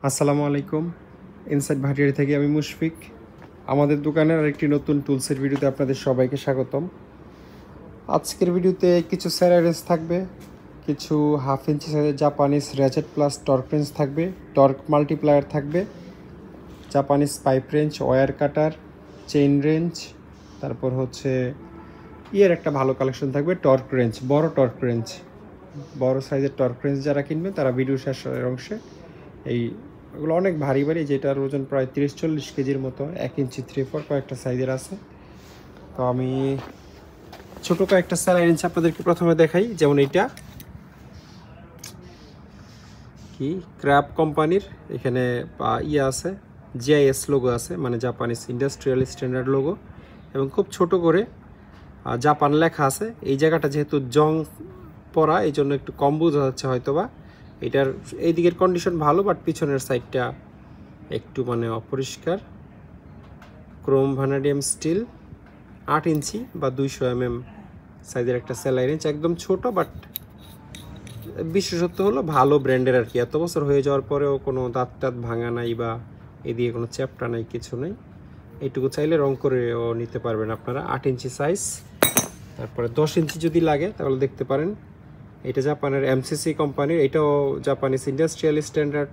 আসসালামু আলাইকুম। ইনসাইড ভাটিয়ারি থেকে আমি মুশফিক। আমাদের দোকানের আরেকটি নতুন টুলসের ভিডিওতে আপনাদের সবাইকে স্বাগতম। আজকের ভিডিওতে কিছু স্যারাইরেন্স থাকবে, কিছু হাফ ইঞ্চি সাইজের Japanese ratchet plus torque range থাকবে, টর্ক মাল্টিপ্লায়ার থাকবে, জাপানিজ পাইপ রেঞ্জ, ওয়্যার কাটার, চেইন রেঞ্জ, তারপর হচ্ছে একটা ভালো কালেকশন থাকবে টর্ক রেঞ্জ, বড় টর্ক রেঞ্জ, বড় সাইজের টর্ক রেঞ্জ যারা কিনবে তারা ভিডিও শেষের অংশে এগুলো অনেক ভারী ভারী, যেটার ওজন প্রায় 30-40 কেজির মতো, 1 ইঞ্চি 3/4 কয়েকটা সাইজের আছে। তো আমি ছোটো কয়েকটা স্যালাইরেঞ্জ আপনাদেরকে প্রথমে দেখাই। যেমন এইটা কি ক্র্যাব কোম্পানির, এখানে আছে জিআইএস লোগো আছে, মানে জাপানিজ ইন্ডাস্ট্রিয়াল স্ট্যান্ডার্ড লোগো, এবং খুব ছোট করে জাপান লেখা আছে। এই জায়গাটা যেহেতু জং পরা, এই জন্য একটু কম বোঝা যাচ্ছে হয়তোবা। এটার এই দিকের কন্ডিশন ভালো, বাট পিছনের সাইডটা একটু মানে অপরিষ্কার। ক্রোম ভ্যানাডিয়াম স্টিল, 8 ইঞ্চি বা 200 mm সাইজের একটা স্যালাইরেঞ্জ, একদম ছোট, বাট বিশেষত্ব হলো ভালো ব্র্যান্ডের আর কি। এত বছর হয়ে যাওয়ার পরেও কোনো দাঁত টাত ভাঙা নাই বা এদিকে কোনো চ্যাপটা নাই, কিছু নেই। এইটুকু চাইলে রং করেও নিতে পারবেন আপনারা। 8 ইঞ্চি সাইজ। তারপরে 10 ইঞ্চি যদি লাগে তাহলে দেখতে পারেন। এটা জাপানের এমসিসি কোম্পানির, এটাও জাপানিজ ইন্ডাস্ট্রিয়াল স্ট্যান্ডার্ড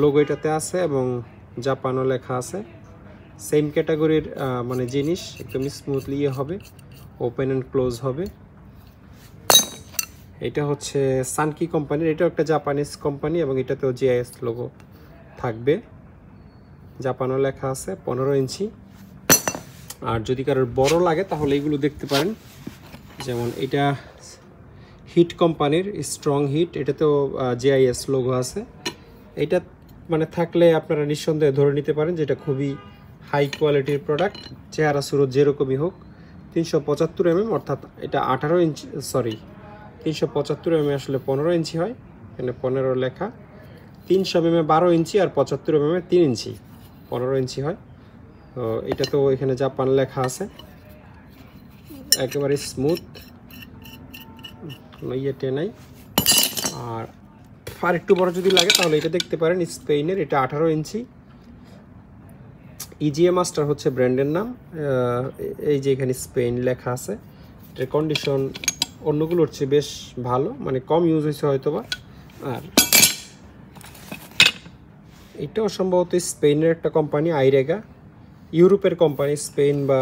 লোগো এটাতে আছে এবং জাপানও লেখা আছে। সেম ক্যাটাগরির মানে জিনিস, একদম স্মুথলি হবে, ওপেন অ্যান্ড ক্লোজ হবে। এটা হচ্ছে সানকি কোম্পানির, এটাও একটা জাপানিজ কোম্পানি এবং এটাতেও জিআইএস লোগো থাকবে, জাপানও লেখা আছে। 15 ইঞ্চি। আর যদি কারোর বড় লাগে তাহলে এইগুলো দেখতে পারেন। যেমন এটা হিট কোম্পানির স্ট্রং হিট, এটাতেও জিআইএস লোগো আছে। এটা মানে থাকলে আপনারা নিঃসন্দেহে ধরে নিতে পারেন যে এটা খুবই হাই কোয়ালিটির প্রোডাক্ট, চেহারা সুরত যেরকমই হোক। 375 mm, অর্থাৎ এটা 18 ইঞ্চি, সরি 375 mm আসলে 15 ইঞ্চি হয়, এখানে 15 লেখা। 300 mm 12 ইঞ্চি আর 75 mm 3 ইঞ্চি, 15 ইঞ্চি হয়। তো এটা তো এখানে জাপান লেখা আছে। একেবারে স্মুথ, কোনো ইয়েটে নাই। আর একটু বড় যদি লাগে তাহলে এটা দেখতে পারেন, স্পেনের, এটা 18 ইঞ্চি। ইজিএ মাস্টার হচ্ছে ব্র্যান্ডের নাম। এই যে এখানে স্পেন লেখা আছে। এটার কন্ডিশন অন্যগুলোর চেয়ে বেশ ভালো, মানে কম ইউজ হয়েছে হয়তোবা। আর এটাও সম্ভবত স্পেনের একটা কোম্পানি, আইরেগা, ইউরোপের কোম্পানি, স্পেন বা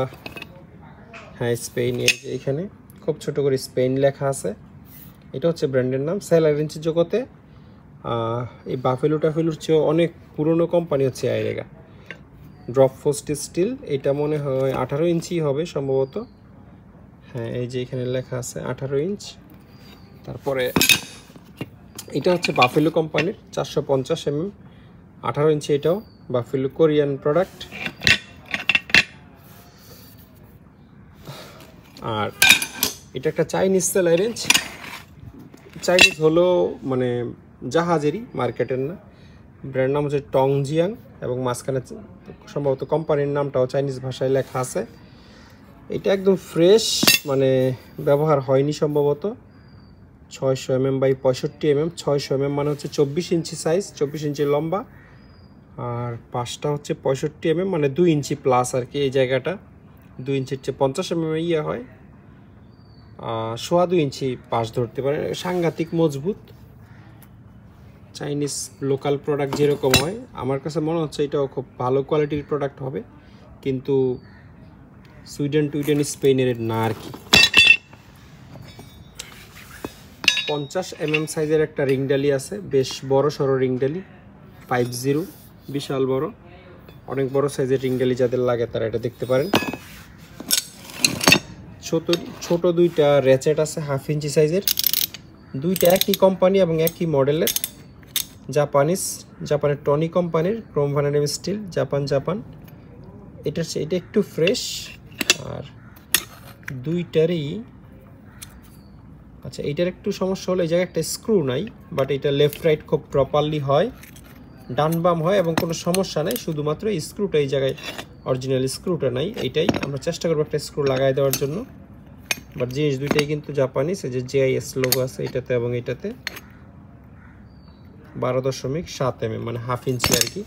হ্যাঁ স্পেন। এখানে খুব ছোট করে স্পেন লেখা আছে। এটা হচ্ছে ব্র্যান্ডের নাম। স্যালাইরেঞ্জের জগতে এই বাফেলো টাফেলোর চেয়েও অনেক পুরনো কোম্পানি হচ্ছে আইরেগা। ড্রপ ফোস্ট স্টিল, এটা মনে হয় 18 ইঞ্চি হবে সম্ভবত। হ্যাঁ, এই যে এখানে লেখা আছে 18 ইঞ্চ। তারপরে এটা হচ্ছে বাফেলো কোম্পানির 450 mm, 18 ইঞ্চি, এটাও বাফেলো, কোরিয়ান প্রোডাক্ট। আর এটা একটা চাইনিজ স্যালাইরেঞ্জ। চাইনিজ হলো মানে জাহাজেরই, মার্কেটের না। ব্র্যান্ড নাম হচ্ছে টংজিয়াং এবং মাঝখানে সম্ভবত কোম্পানির নামটাও চাইনিজ ভাষায় লেখা আছে। এটা একদম ফ্রেশ, মানে ব্যবহার হয়নি সম্ভবত। 600 mm বাই 65 mm, 600 mm মানে হচ্ছে 24 ইঞ্চি সাইজ, 24 ইঞ্চি লম্বা। আর পাশটা হচ্ছে 65 mm, মানে 2 ইঞ্চি প্লাস আর কি। এই জায়গাটা 2 ইঞ্চির চেয়ে 50 mm হয়, 2.25 ইঞ্চি পাশ ধরতে পারে। সাংঘাতিক মজবুত। চাইনিজ লোকাল প্রোডাক্ট যেরকম হয়, আমার কাছে মনে হচ্ছে এটাও খুব ভালো কোয়ালিটির প্রোডাক্ট হবে, কিন্তু সুইডেন স্পেনের না আর কি। 50 mm সাইজের একটা রিংডালি আছে, বেশ বড় সড়ো রিংডালি, 50, বিশাল বড়। অনেক বড় সাইজের রিংডালি যাদের লাগে তারা এটা দেখতে পারেন। ছোট দুইটা র্যাচেট আছে, হাফ ইঞ্চি সাইজের, দুইটা একই কোম্পানি এবং একই মডেলের, জাপানের টনি কোম্পানির, ক্রোম ভ্যানাডিয়াম স্টিল, জাপান। এটা একটু ফ্রেশ। আর দুইটারই আচ্ছা, এইটার একটু সমস্যা হলো এই জায়গায় একটা স্ক্রু নাই, বাট এটা লেফট রাইট খুব প্রপারলি হয়, ডান বাম হয় এবং কোনো সমস্যা নাই। শুধুমাত্র এই স্ক্রুটা, এই জায়গায় অরিজিনাল স্ক্রুটা নাই। এইটাই আমরা চেষ্টা করবো একটা স্ক্রু লাগাই দেওয়ার জন্য। বাট জিনিস দুইটাই কিন্তু জাপানিজ। এই যে জিআইএস লোগো আছে এটাতে এবং এটাতে। 12.7 mm, মানে হাফ ইঞ্চি আর কি।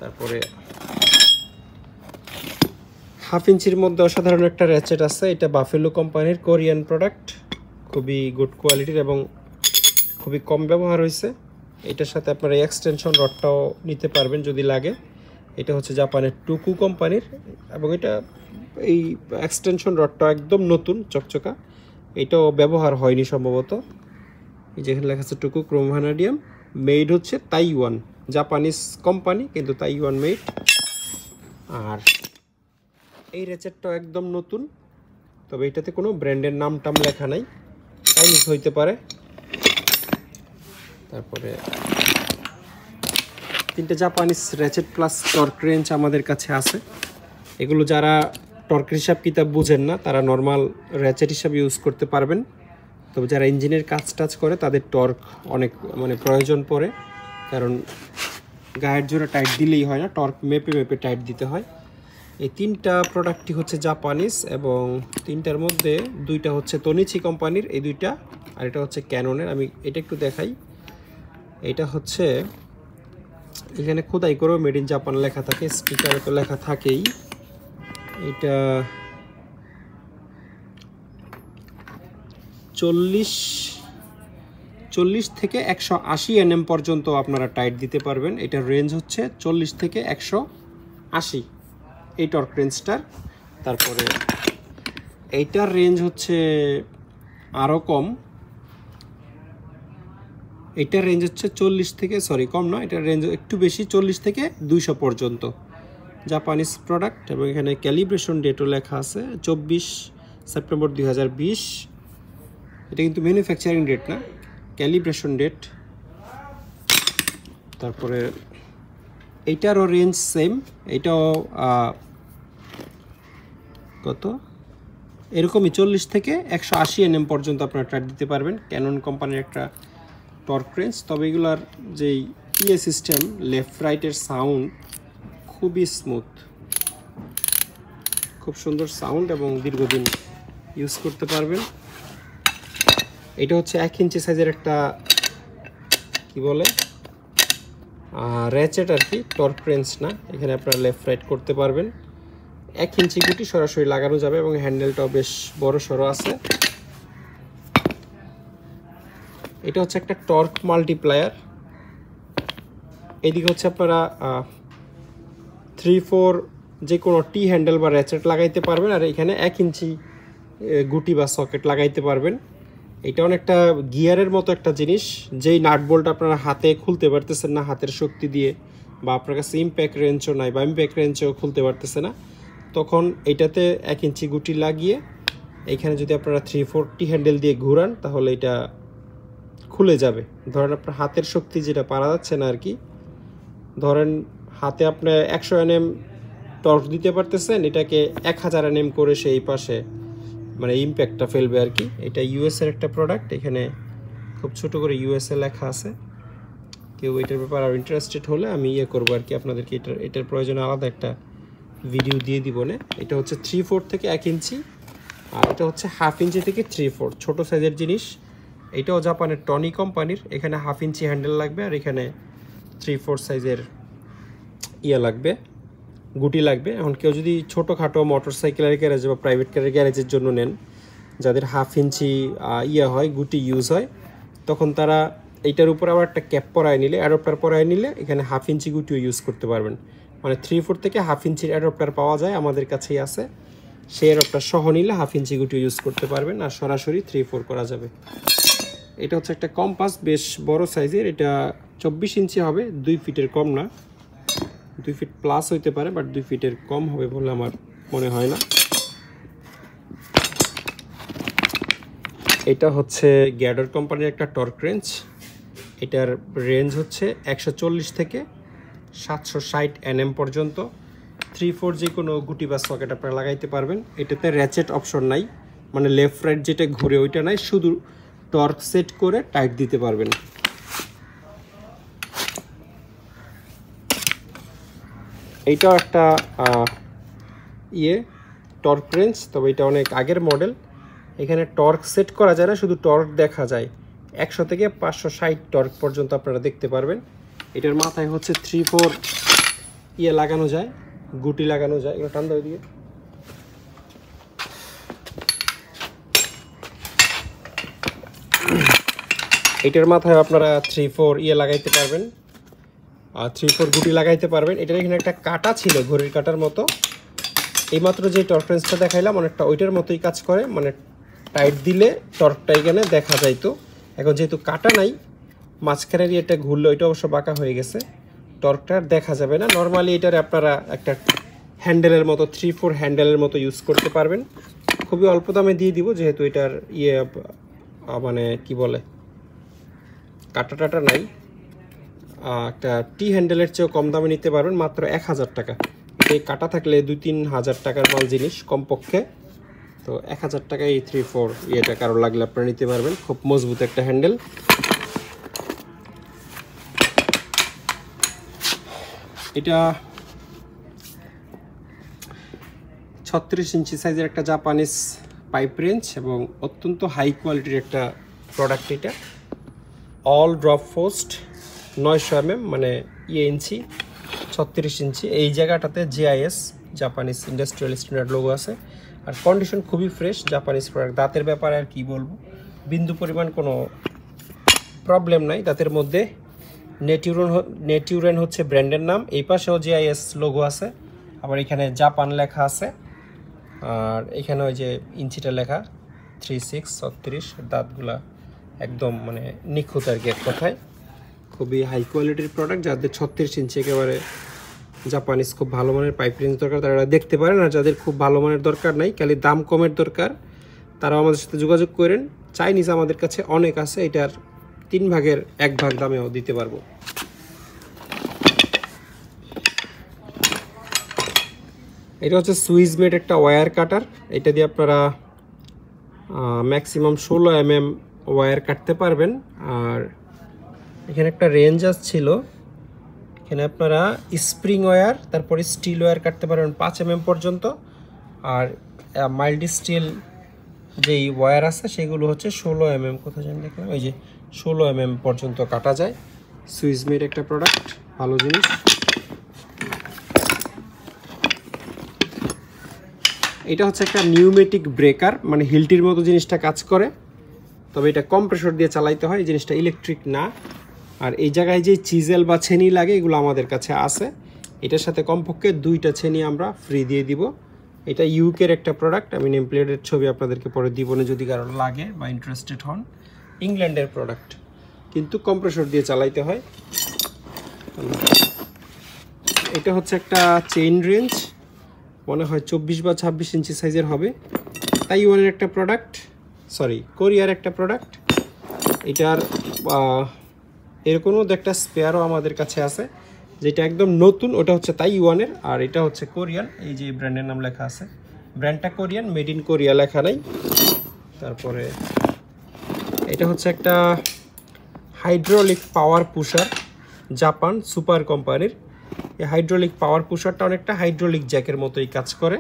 তারপরে হাফ ইঞ্চির মধ্যে অসাধারণ একটা র্যাচেট আছে, এটা বাফেলো কোম্পানির কোরিয়ান প্রোডাক্ট, খুবই গুড কোয়ালিটির এবং খুবই কম ব্যবহার হয়েছে। এটার সাথে আপনারা এক্সটেনশন রডটাও নিতে পারবেন যদি লাগে। এটা হচ্ছে জাপানের টুকু কোম্পানির এবং এটা এই এক্সটেনশন রডটা একদম নতুন চকচকা, এটাও ব্যবহার হয়নি সম্ভবত। এই যেখানে লেখা আছে টুকু ক্রোম ভ্যানাডিয়াম, মেড হচ্ছে তাইওয়ান, জাপানিজ কোম্পানি কিন্তু তাইওয়ান মেড। আর এই র্যাচেটটাও একদম নতুন, তবে এটাতে কোনো ব্র্যান্ডের নাম টাম লেখা নাই, চাইনিজ হইতে পারে। তারপরে 3টে Japanese ratchet plus torque range আমাদের কাছে আছে। এগুলো যারা টর্কের হিসাব কিতাব বুঝেন না তারা নর্মাল র্যাচেট হিসাবে ইউজ করতে পারবেন, তবে যারা ইঞ্জিনের কাজ টাজ করে তাদের টর্ক অনেক মানে প্রয়োজন পড়ে, কারণ গায়ের জোরে টাইট দিলেই হয় না, টর্ক মেপে মেপে টাইট দিতে হয়। এই 3টা প্রোডাক্টই হচ্ছে জাপানিজ এবং 3টার মধ্যে 2টা হচ্ছে তনিচি কোম্পানির, এই 2টা, আর এটা হচ্ছে ক্যাননের। আমি এটা একটু দেখাই। এটা হচ্ছে এখানে খোদাই করেও মেড ইন জাপান লেখা থাকে, স্পিকারে তো লেখা থাকেই। এটা 40 থেকে 180 nm পর্যন্ত আপনারা টাইট দিতে পারবেন। এটার রেঞ্জ হচ্ছে 40 থেকে 180 এই টর্ক রেঞ্জটার। তারপরে এইটার রেঞ্জ হচ্ছে আরও কম, এটার রেঞ্জ হচ্ছে 40 থেকে, সরি কম না, এটার রেঞ্জ একটু বেশি, 40 থেকে 200 পর্যন্ত। জাপানিজ প্রোডাক্ট এবং এখানে ক্যালিব্রেশন ডেটও লেখা আছে 24 সেপ্টেম্বর 2020। এটা কিন্তু ম্যানুফ্যাকচারিং ডেট না, ক্যালিব্রেশন ডেট। তারপরে এইটারও রেঞ্জ সেম, এটাও কত এরকমই 40 থেকে 180 nm পর্যন্ত আপনারা টাইট দিতে পারবেন। ক্যানন কোম্পানির একটা টর্ক রেঞ্জ, তবে এগুলার যেই ইয়ে সিস্টেম লেফট রাইটের সাউন্ড খুবই স্মুথ, খুব সুন্দর সাউন্ড এবং দীর্ঘদিন ইউজ করতে পারবেন। এটা হচ্ছে 1 ইঞ্চি সাইজের একটা কি বলে র্যাচেট আর কি, টর্ক রেঞ্জ না। এখানে আপনারা লেফট রাইট করতে পারবেন, 1 ইঞ্চি গুটি সরাসরি লাগানো যাবে এবং হ্যান্ডেলটাও বেশ বড় সড়ো আছে। এটা হচ্ছে একটা টর্ক মাল্টিপ্লায়ার। এদিকে হচ্ছে আপনারা 3-4 যে কোনো টি হ্যান্ডেল বা র্যাচেট লাগাইতে পারবেন, আর এখানে 1 ইঞ্চি গুটি বা সকেট লাগাইতে পারবেন। এটা অনেকটা গিয়ারের মতো একটা জিনিস, যেই নাট বোল্ট আপনারা হাতে খুলতে পারতেছেন না হাতের শক্তি দিয়ে, বা আপনার কাছে ইম্প্যাক্ট রেঞ্চও নাই বা ইম্প্যাক্ট রেঞ্চও খুলতে পারতেছে না, তখন এটাতে 1 ইঞ্চি গুটি লাগিয়ে এখানে যদি আপনারা 3-4 টি হ্যান্ডেল দিয়ে ঘুরান তাহলে এটা খুলে যাবে। ধরেন আপনার হাতের শক্তি যেটা পারা যাচ্ছে না আর কি, ধরেন হাতে আপনি 100 nm টর্ক দিতে পারতেছেন, এটাকে 1000 nm করে সেই পাশে মানে ইম্প্যাক্টটা ফেলবে আর কি। এটা ইউএসএর একটা প্রোডাক্ট, এখানে খুব ছোট করে ইউএসএ লেখা আছে। কেউ এটার ব্যাপারে আর ইন্টারেস্টেড হলে আমি ইয়ে করবো আর কি, আপনাদেরকে এটার প্রয়োজনে আলাদা একটা ভিডিও দিয়ে দিব না। এটা হচ্ছে 3/4 থেকে 1 ইঞ্চি, আর এটা হচ্ছে 1/2 ইঞ্চি থেকে 3/4, ছোট সাইজের জিনিস। এটাও জাপানের টনি কোম্পানির, এখানে 1/2 ইঞ্চি হ্যান্ডেল লাগবে আর এখানে 3/4 সাইজের ইয়ে লাগবে, গুটি লাগবে। এখন কেউ যদি ছোটোখাটো মোটরসাইকেলের গ্যারেজ বা প্রাইভেট কারের গ্যারেজের জন্য নেন, যাদের 1/2 ইঞ্চি ইয়ে হয় গুটি ইউজ হয়, তখন তারা এইটার উপর আবার একটা ক্যাপ পরায় নিলে, অ্যাডপ্টার পরায় নিলে এখানে 1/2 ইঞ্চি গুটিও ইউজ করতে পারবেন। মানে 3/4 থেকে 1/2 ইঞ্চির অ্যাডপ্টার পাওয়া যায়, আমাদের কাছেই আছে। সেই অ্যাডপ্টার সহ নিলে 1/2 ইঞ্চি গুটিও ইউজ করতে পারবেন, আর সরাসরি 3/4 করা যাবে। এটা হচ্ছে একটা কম্পাস, বেশ বড় সাইজের, এটা 24 ইঞ্চি হবে, 2 ফিটের কম না, 2 ফিট প্লাস হইতে পারে, বাট 2 ফিটের কম হবে বলে আমার মনে হয় না। এটা হচ্ছে গ্যাডর কোম্পানির একটা টর্ক রেঞ্জ, এটার রেঞ্জ হচ্ছে 140 থেকে 760 nm পর্যন্ত। 3/4 যে কোনো গুটি বা সকেট আপনারা লাগাইতে পারবেন। এটাতে র্যাচেট অপশন নাই, মানে লেফট রাইট যেটা ঘুরে ওইটা নাই, শুধু টর্ক সেট করে টাইট দিতে পারবেন। এইটাও একটা টর্ক রেঞ্জ, তবে এটা অনেক আগের মডেল। এখানে টর্ক সেট করা যায় না, শুধু টর্ক দেখা যায়। 100 থেকে 560 টর্ক পর্যন্ত আপনারা দেখতে পারবেন। এটার মাথায় হচ্ছে 3-4 ইয়ে লাগানো যায়, গুটি লাগানো যায়। এগুলো টান দাও দিয়ে। এটার মাথায় আপনারা 3-4 ইয়ে লাগাইতে পারবেন, 3-4 গুটি লাগাইতে পারবেন। এটার এখানে একটা কাটা ছিল ঘড়ির কাটার মতো, এইমাত্র যে টর্ক রেঞ্জটা দেখাইলাম অনেকটা ওইটার মতোই কাজ করে, মানে টাইট দিলে টর্কটা এখানে দেখা যাইতো। এখন যেহেতু কাটা নাই, মাঝখানের ইয়েটা ঘুরলে ওইটা অবশ্য বাঁকা হয়ে গেছে, টর্কটা দেখা যাবে না। নর্মালি এটার আপনারা একটা হ্যান্ডেলের মতো 3-4 হ্যান্ডেলের মতো ইউজ করতে পারবেন। খুবই অল্প দামে দিয়ে দিব, যেহেতু এটার ইয়ে মানে কি বলে কাটা টাটা নাই। একটা টি হ্যান্ডেলের চেয়েও কম দামে নিতে পারবেন, মাত্র 1000 টাকা। এই কাটা থাকলে 2-3 হাজার টাকার মাল জিনিস কমপক্ষে। তো 1000 টাকায় এই 3-4 ইয়েটা কারো লাগলে আপনারা নিতে পারবেন। খুব মজবুত একটা হ্যান্ডেল। এটা 36 ইঞ্চি সাইজের একটা জাপানিজ পাইপ রেঞ্জ এবং অত্যন্ত হাই কোয়ালিটির একটা প্রোডাক্ট। এটা অল ড্রপ পোস্ট 900 mm, মানে ইঞ্চি 36 ইঞ্চি। এই জায়গাটাতে GIS Japanese industrial standard logo আছে। আর কন্ডিশন খুবই ফ্রেশ, জাপানিজ প্রোডাক্ট। দাঁতের ব্যাপারে আর কি বলবো, বিন্দু পরিমাণ কোনো প্রবলেম নাই দাঁতের মধ্যে। নেটিউরেন হচ্ছে ব্র্যান্ডের নাম। এই পাশেও জিআইএস লোগো আছে, আবার এখানে জাপান লেখা আছে। আর এখানে ওই যে ইঞ্চিটা লেখা 3636। দাঁতগুলা একদম মানে নিখুঁত আর কি, এক কথায় খুবই হাই কোয়ালিটির প্রোডাক্ট। যাদের 36 ইঞ্চি একেবারে জাপানিজ খুব ভালো মানের পাইপ রেঞ্জ দরকার তারা দেখতে পারেন। আর যাদের খুব ভালো মানের দরকার নাই, খালি দাম কমের দরকার, তারাও আমাদের সাথে যোগাযোগ করেন। চাইনিজ আমাদের কাছে অনেক আছে, এটার 3 ভাগের 1 ভাগ দামেও দিতে পারবো। এটা হচ্ছে সুইস মেড একটা ওয়্যার কাটার। এটা দিয়ে আপনারা ম্যাক্সিমাম 16 mm ওয়্যার কাটতে পারবেন। আর এখানে একটা রেঞ্জ আসছিল, এখানে আপনারা স্প্রিং ওয়্যার তারপরে স্টিল ওয়্যার কাটতে পারবেন 5 mm পর্যন্ত। আর মাইল্ড স্টিল যেই ওয়্যার আছে সেগুলো হচ্ছে 16 mm। কোথায় জানি দেখলাম, ওই যে 16 mm পর্যন্ত কাটা যায়। সুইস মেড একটা প্রোডাক্ট, ভালো জিনিস। এটা হচ্ছে একটা নিউমেটিক ব্রেকার, মানে হিলটির মতো জিনিসটা কাজ করে, তবে এটা কম্প্রেসর দিয়ে চালাইতে হয়। এই জিনিসটা ইলেকট্রিক না। আর এই জায়গায় যে চিজেল বা ছেনি লাগে এগুলো আমাদের কাছে আছে। এটার সাথে কমপক্ষে 2টা ছেনি আমরা ফ্রি দিয়ে দিব। এটা ইউকের একটা প্রোডাক্ট, আমি নেম প্লেটের ছবি আপনাদেরকে পরে দিব না যদি কারো লাগে বা ইন্টারেস্টেড হন। ইংল্যান্ডের প্রোডাক্ট, কিন্তু কম্প্রেসর দিয়ে চালাইতে হয়। এটা হচ্ছে একটা চেইন রেঞ্জ, মনে হয় 24 বা 26 ইঞ্চি সাইজের হবে। তাইওয়ানের একটা প্রোডাক্ট, সরি কোরিয়ার একটা প্রোডাক্ট। এটার এরকমও একটা স্পেয়ারও আমাদের কাছে আছে, যেটা একদম নতুন, ওটা হচ্ছে তাইওয়ানের। আর এটা হচ্ছে কোরিয়ান, এই যে ব্র্যান্ডের নাম লেখা আছে, ব্র্যান্ডটা কোরিয়ান, মেড ইন কোরিয়া লেখা নাই। তারপরে এটা হচ্ছে একটা হাইড্রোলিক পাওয়ার পুশার, জাপান সুপার কোম্পানির। এই হাইড্রোলিক পাওয়ার পুশারটা অনেকটা হাইড্রোলিক জ্যাকের মতোই কাজ করে,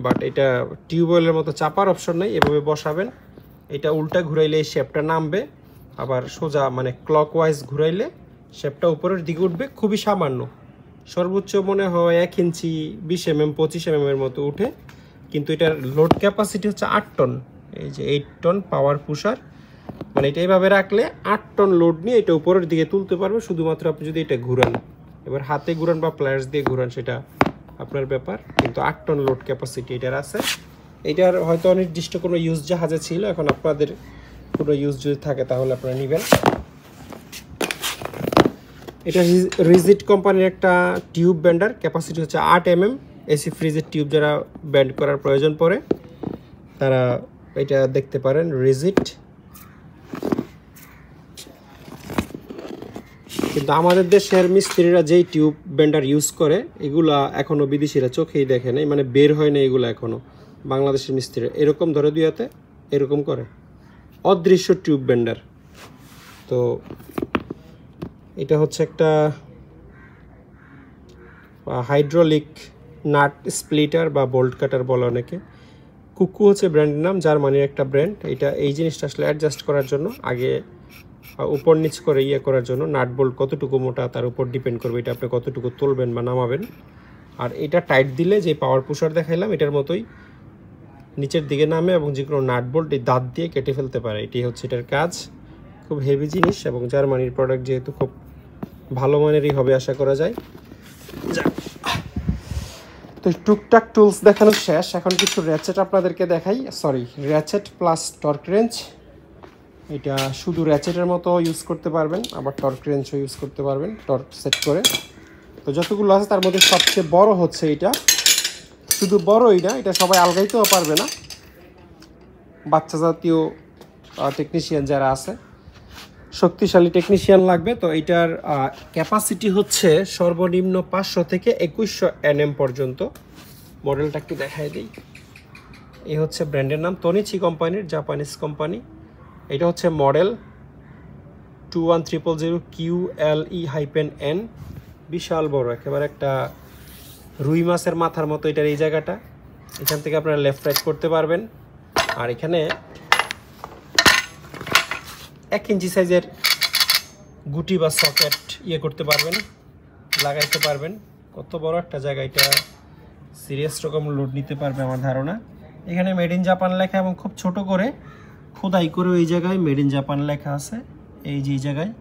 বাট এটা টিউবওয়েলের মতো চাপার অপশন নাই। এভাবে বসাবেন, এটা উল্টা ঘুরাইলে এই শেপটা নামবে, আবার সোজা মানে ক্লকওয়াইজ ঘুরাইলে শেপটা উপরের দিকে উঠবে। খুবই সামান্য, সর্বোচ্চ মনে হয় 1 ইঞ্চি 20 mm 25 mm এর মতো উঠে, কিন্তু এটার লোড ক্যাপাসিটি হচ্ছে 8 টন। এই যে 8 টন পাওয়ার পুশার, মানে এটা এইভাবে রাখলে 8 টন লোড নিয়ে এটা উপরের দিকে তুলতে পারবে, শুধুমাত্র আপনি যদি এটা ঘুরান। এবার হাতে ঘুরান বা প্লায়ার্স দিয়ে ঘুরান সেটা আপনার ব্যাপার, কিন্তু 8 টন লোড ক্যাপাসিটি এটার আছে। এটার হয়তো অনির্দিষ্ট কোনো ইউজ জাহাজে ছিল, এখন আপনাদের কোনো ইউজ যদি থাকে তাহলে আপনারা নেবেন। এটা রিজিট কোম্পানির একটা টিউব ব্যান্ডার, ক্যাপাসিটি হচ্ছে 8 mm। এসি ফ্রিজের টিউব যারা ব্যান্ড করার প্রয়োজন পড়ে তারা এটা দেখতে পারেন, রিজিট। কিন্তু আমাদের দেশের মিস্ত্রিরা যেই টিউব ব্যান্ডার ইউজ করে এগুলা এখনও বিদেশিরা চোখেই দেখে নাই, মানে বের হয় না এগুলো এখনও। বাংলাদেশের মিস্ত্রিরা এরকম ধরে দুইয়াতে এরকম করে, অদৃশ্য টিউব ব্যান্ডার। তো এটা হচ্ছে একটা হাইড্রোলিক নাট স্প্লিটার বা বোল্ট কাটার বলে অনেকে। কুকু হচ্ছে ব্র্যান্ডের নাম, জার্মানির একটা ব্র্যান্ড। এটা এই জিনিসটা আসলে অ্যাডজাস্ট করার জন্য আগে উপর নিচ করে ইয়ে করার জন্য নাট বোল্ট কতটুকু মোটা তার উপর ডিপেন্ড করবে এটা আপনি কতটুকু তুলবেন বা নামাবেন। আর এটা টাইট দিলে যে পাওয়ার পুশার দেখাইলাম এটার মতোই নিচের দিকে নামে এবং যে কোনো নাট বোল্ট এই দাঁত দিয়ে কেটে ফেলতে পারে। এটি হচ্ছে এটার কাজ। খুব হেভি জিনিস এবং জার্মানির প্রোডাক্ট যেহেতু খুব ভালো মানেরই হবে আশা করা যায়। তো টুকটাক টুলস দেখানো শেষ, এখন কিছু র্যাচেট আপনাদেরকে দেখাই। Sorry, ratchet plus torque range. এটা শুধু র্যাচেটের মতো ইউজ করতে পারবেন, আবার টর্ক রেঞ্জও ইউজ করতে পারবেন টর্ক সেট করে। তো যতগুলো আছে তার মধ্যে সবচেয়ে বড় হচ্ছে এটা। শুধু বড়ই না, এটা সবাই আলগাইতেও পারবে না, বাচ্চা জাতীয় টেকনিশিয়ান যারা আছে, শক্তিশালী টেকনিশিয়ান লাগবে। তো এটার ক্যাপাসিটি হচ্ছে সর্বনিম্ন 500 থেকে 2100 NM পর্যন্ত। মডেলটা একটু দেখাই দিই। এই হচ্ছে ব্র্যান্ডের নাম, তনিচি কোম্পানির, জাপানিজ কোম্পানি। এটা হচ্ছে মডেল 21000 QLE-N। বিশাল বড়, একেবারে একটা রুই মাছের মাথার মতো এটার এই জায়গাটা। এখান থেকে আপনারা লেফট রাইট করতে পারবেন। আর এখানে 1 ইঞ্চি সাইজের গুটি বা সকেট ইয়ে করতে পারবেন, লাগাইতে পারবেন। কত বড় একটা জায়গা, এটা সিরিয়াস রকম লোড নিতে পারবে আমার ধারণা। এখানে মেড ইন জাপান লেখা এবং খুব ছোট করে খোদাই করে এই জায়গায় মেড ইন জাপান লেখা আছে, এই যে জায়গায়।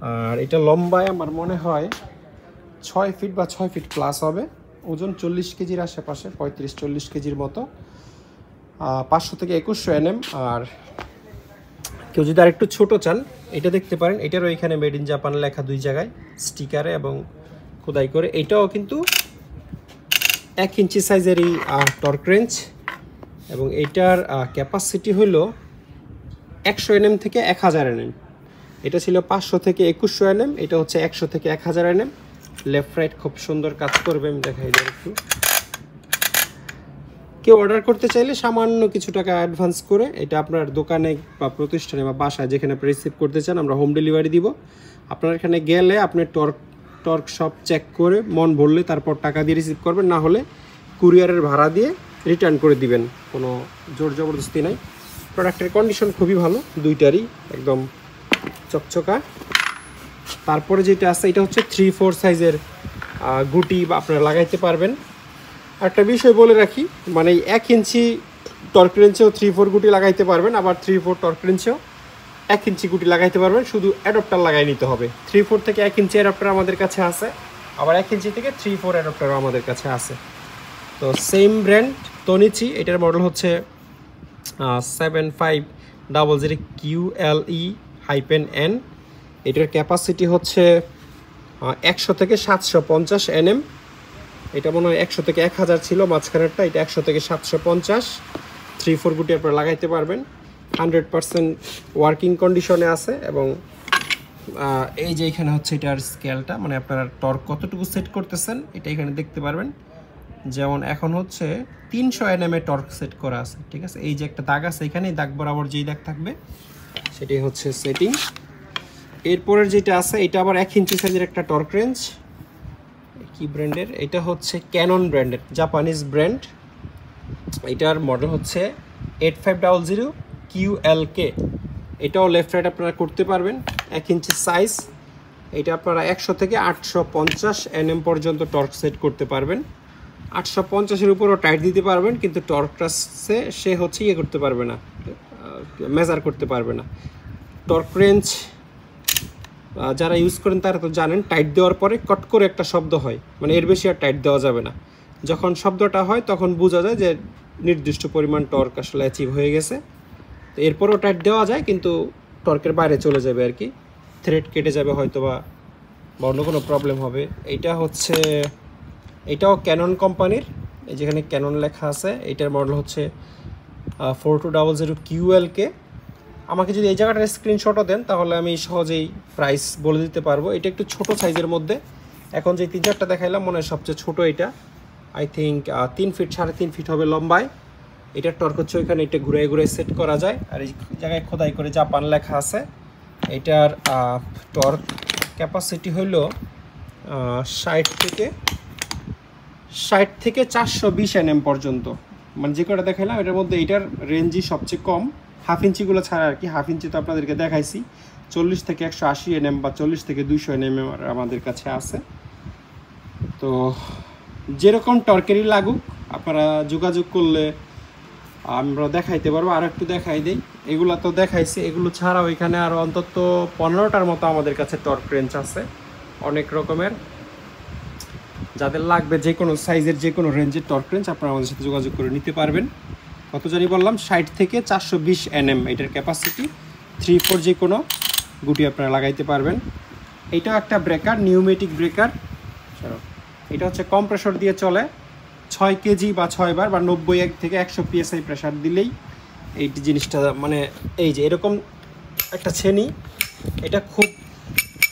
আর এটা লম্বায় আমার মনে হয় 6 ফিট বা 6 ফিট প্লাস হবে। ওজন 40 কেজির আশেপাশে, 35-40 কেজির মতো। 500 থেকে 2100 NM। আর কেউ যদি আরেকটু ছোট চান এটা দেখতে পারেন, এটারও এখানে মেড ইন জাপান লেখা 2 জায়গায় স্টিকারে এবং খোদাই করে। এটাও কিন্তু 1 ইঞ্চি সাইজেরই টর্ক রেঞ্জ এবং এটার ক্যাপাসিটি হলো 100 NM থেকে 1000 NM। এটা ছিল 500 থেকে 2100 NM, এটা হচ্ছে 100 থেকে 1000 NM। লেফট রাইট খুব সুন্দর কাজ করবে, আমি দেখাই দিই একটু। কেউ অর্ডার করতে চাইলে সামান্য কিছু টাকা অ্যাডভান্স করে এটা আপনার দোকানে বা প্রতিষ্ঠানে বা বাসায় যেখানে আপনি রিসিভ করতে চান আমরা হোম ডেলিভারি দিব। আপনার এখানে গেলে আপনি টর্ক সব চেক করে মন ভরলে তারপর টাকা দিয়ে রিসিভ করবেন, না হলে কুরিয়ারের ভাড়া দিয়ে রিটার্ন করে দিবেন, কোনো জোর জবরদস্তি নাই। প্রোডাক্টের কন্ডিশন খুবই ভালো, দুইটারই একদম চকচকা। তারপরে যেটা আছে এটা হচ্ছে 3-4 সাইজের গুটি বা আপনারা লাগাইতে পারবেন। একটা বিষয় বলে রাখি, মানে 1 ইঞ্চি টর্ক রেঞ্চেও 3-4 গুটি লাগাইতে পারবেন, আবার 3-4 টর্ক রেঞ্চেও 1 ইঞ্চি গুটি লাগাইতে পারবেন। শুধু অ্যাডাপ্টার লাগাই নিতে হবে। 3-4 থেকে 1 ইঞ্চি অ্যাডাপ্টার আমাদের কাছে আছে, আবার 1 ইঞ্চি থেকে 3-4 অ্যাডাপ্টারও আমাদের কাছে আছে। তো সেম ব্র্যান্ড তনিচি, এটার মডেল হচ্ছে 7500 QLE-N। এটার ক্যাপাসিটি হচ্ছে 100 থেকে 750 NM। এটা মনে হয় 100 থেকে 1000 ছিল মাঝখানেরটা, এটা 100 থেকে 750। 3-4 গুটি আপনারা লাগাইতে পারবেন। 100% ওয়ার্কিং কন্ডিশনে আছে এবং এই যে এখানে হচ্ছে এটার স্কেলটা, মানে আপনারা টর্ক কতটুকু সেট করতেছেন এটা এখানে দেখতে পারবেন। যেমন এখন হচ্ছে 300 NM এ টর্ক সেট করা আছে, ঠিক আছে। এই যে একটা দাগ আছে এখানে, এই দাগ বরাবর যেই দাগ থাকবে সেটাই হচ্ছে সেটিং। এরপরের যেটা আছে এটা আবার 1 ইঞ্চি সাইজের একটা টর্ক রেঞ্জ। কি ব্র্যান্ডের? এটা হচ্ছে ক্যানন ব্র্যান্ডের, জাপানিজ ব্র্যান্ড। এটার মডেল হচ্ছে 8500 QLK। এটাও লেফট রাইট আপনারা করতে পারবেন, 1 ইঞ্চি সাইজ। এটা আপনারা 100 থেকে 850 NM পর্যন্ত টর্ক সেট করতে পারবেন। 850-এর উপরও টাইট দিতে পারবেন, কিন্তু টর্কটা সে হচ্ছে ইয়ে করতে পারবে না, মেজার করতে পারবে না। টর্ক রেঞ্জ যারা ইউজ করেন তারা তো জানেন, টাইট দেওয়ার পরে কট করে একটা শব্দ হয়, মানে এর বেশি আর টাইট দেওয়া যাবে না। যখন শব্দটা হয় তখন বোঝা যায় যে নির্দিষ্ট পরিমাণ টর্ক আসলে অ্যাচিভ হয়ে গেছে। তো এরপরও টাইট দেওয়া যায়, কিন্তু টর্কের বাইরে চলে যাবে আর কি, থ্রেড কেটে যাবে হয়তো বা অন্য কোনো প্রবলেম হবে। এইটা হচ্ছে, এটাও ক্যানন কোম্পানির, এই যেখানে ক্যানন লেখা আছে। এইটার মডেল হচ্ছে 4200 QLK। আমাকে যদি এই জায়গাটার স্ক্রিনশটও দেন তাহলে আমি সহজেই প্রাইস বলে দিতে পারবো। এটা একটু ছোট সাইজের মধ্যে, এখন যে 3-4টা দেখাইলাম মনে হয় সবচেয়ে ছোট এটা। আই থিঙ্ক 3 ফিট 3.5 ফিট হবে লম্বায়। এটার টর্ক হচ্ছে ওইখানে এটা ঘুরে ঘুরে সেট করা যায়। আর এই জায়গায় খোদাই করে জাপান লেখা আছে। এটার টর্ক ক্যাপাসিটি হইল 60 থেকে 420 NM পর্যন্ত। মানে যে কটা দেখাইলাম এটার মধ্যে এটার রেঞ্জই সবচেয়ে কম, হাফ ইঞ্চিগুলো ছাড়া আর কি। হাফ ইঞ্চি তো আপনাদেরকে দেখাইছি, 40 থেকে 180 nm বা 40 থেকে 200 nm আমাদের কাছে আছে। তো যেরকম টর্কেরই লাগুক আপনারা যোগাযোগ করলে আমরা দেখাইতে পারবো। আর একটু দেখাই দিই, এগুলো তো দেখাইছি, এগুলো ছাড়াও এখানে আরও অন্তত 15টার মতো আমাদের কাছে টর্ক রেঞ্জ আছে অনেক রকমের। যাদের লাগবে যে কোনো সাইজের যে কোনো রেঞ্জের টর্ক রেঞ্জ আপনারা আমাদের সাথে যোগাযোগ করে নিতে পারবেন। কত জানি বললাম, 60 থেকে 420 nm এটার ক্যাপাসিটি। 3-4 যে কোনো গুটি আপনারা লাগাইতে পারবেন। এইটাও একটা ব্রেকার, নিউমেটিক ব্রেকার। এটা হচ্ছে কম্প্রেসর দিয়ে চলে, 6 কেজি বা 6 বার বা 90 থেকে 100 PSI প্রেশার দিলেই এই জিনিসটা মানে এই যে এরকম একটা ছেনি, এটা খুব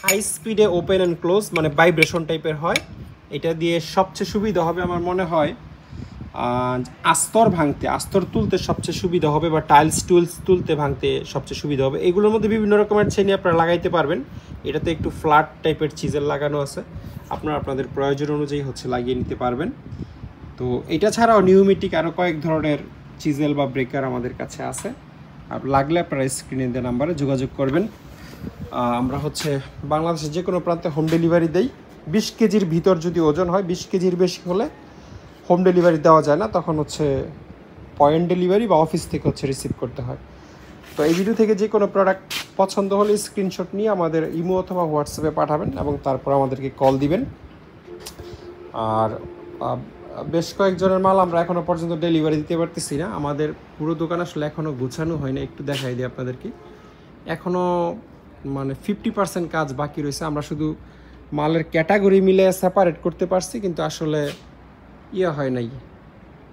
হাই স্পিডে ওপেন অ্যান্ড ক্লোজ মানে ভাইব্রেশন টাইপের হয়। এটা দিয়ে সবচেয়ে সুবিধা হবে আমার মনে হয় আস্তর তুলতে সবচেয়ে সুবিধা হবে, বা টাইলস তুলতে ভাঙতে সবচেয়ে সুবিধা হবে। এগুলোর মধ্যে বিভিন্ন রকমের ছেনি আপনারা লাগাইতে পারবেন। এটাতে একটু ফ্ল্যাট টাইপের চিজেল লাগানো আছে, আপনারা আপনাদের প্রয়োজন অনুযায়ী হচ্ছে লাগিয়ে নিতে পারবেন। তো এটা ছাড়াও নিউমেটিক আরও কয়েক ধরনের চিজেল বা ব্রেকার আমাদের কাছে আছে। আর লাগলে আপনারা স্ক্রিনে দেওয়া নাম্বারে যোগাযোগ করবেন। আমরা হচ্ছে বাংলাদেশের যে কোনো প্রান্তে হোম ডেলিভারি দেই। 20 কেজির ভিতর যদি ওজন হয়, 20 কেজির বেশি হলে হোম ডেলিভারি দেওয়া যায় না, তখন হচ্ছে পয়েন্ট ডেলিভারি বা অফিস থেকে হচ্ছে রিসিভ করতে হয়। তো এই ভিডিও থেকে যে কোনো প্রোডাক্ট পছন্দ হলে স্ক্রিনশট নিয়ে আমাদের ইমো অথবা হোয়াটসঅ্যাপে পাঠাবেন এবং তারপর আমাদেরকে কল দিবেন। আর বেশ কয়েকজনের মাল আমরা এখনও পর্যন্ত ডেলিভারি দিতে পারতেছি না। আমাদের পুরো দোকান আসলে এখনও গুছানো হয় না, একটু দেখাই দিই আপনাদেরকে। এখনও মানে 50% কাজ বাকি রয়েছে। আমরা শুধু মালের ক্যাটাগরি মিলে সেপারেট করতে পারছি, কিন্তু আসলে হয় নাই,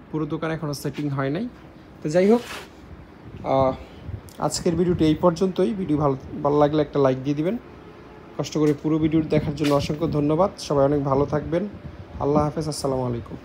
পুরো দোকান এখনও সেটিং হয় নাই। তো যাই হোক, আজকের ভিডিওটি এই পর্যন্তই। ভিডিও ভালো লাগলে একটা লাইক দিয়ে দিবেন। কষ্ট করে পুরো ভিডিওটি দেখার জন্য অসংখ্য ধন্যবাদ। সবাই অনেক ভালো থাকবেন। আল্লাহ হাফেজ, আসসালামু আলাইকুম।